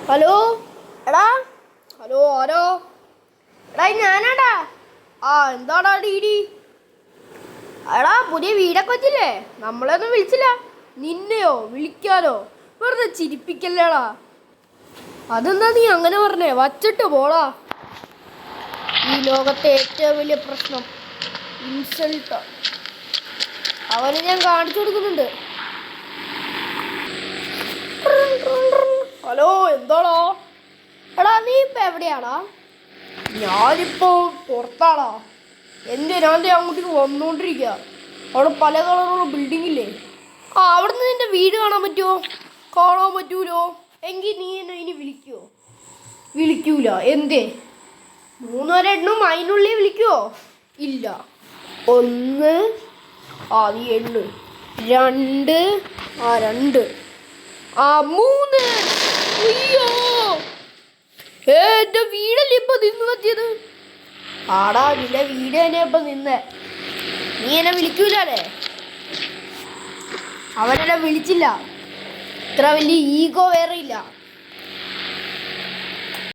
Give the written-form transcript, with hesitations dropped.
Hello എടാ. Hello ആരോ? എടാ ഞാനാടാ. എന്താടാ ഡീഡി? എടാ പുതിയ വീടൊക്കെ വെച്ചില്ലേ? നമ്മളൊന്നും വിളിച്ചില്ല. നിന്നെയോ വിളിക്കാനോ? വെറുതെ ചിരിപ്പിക്കല്ലേടാ. അതെന്താ നീ അങ്ങനെ പറഞ്ഞേ? വച്ചിട്ട് പോടാ. ഈ ലോകത്തെ ഏറ്റവും വലിയ പ്രശ്നം ഇൻസൾട്ട്. അവന് ഞാൻ കാണിച്ചു കൊടുക്കുന്നുണ്ട്. ഹലോ എന്താടാ? എടാ നീ ഇപ്പൊ എവിടെയാടാ? ഞാനിപ്പോ പുറത്താടാ. ഞാൻ അങ്ങോട്ടേക്ക് വന്നോണ്ടിരിക്കുക. അവിടെ പല കളറുള്ള ബിൽഡിംഗ് ഇല്ലേ? അവിടുന്ന് നിന്റെ വീട് കാണാൻ പറ്റുമോ? കാണാൻ പറ്റൂലോ. എങ്കിൽ നീ എന്നെ ഇനി വിളിക്കുവോ? വിളിക്കൂല. എന്തേ? 3 വരെ എണ്ണും, അതിനുള്ളിൽ വിളിക്കുവോ? ഇല്ല. 1 നീ എണ്ണു. 2 2 3. അയ്യോ എന്റെ വീടല്ലേ ഇപ്പൊ നിന്ന് പറ്റിയത്? ആടാ നിന്റെ വീട് തന്നെ ഇപ്പൊ നിന്നേ. നീ എന്നെ വിളിക്കൂലേ? അവനെന്നെ വിളിച്ചില്ല. ഇത്ര വലിയ ഈഗോ വേറെ ഇല്ല.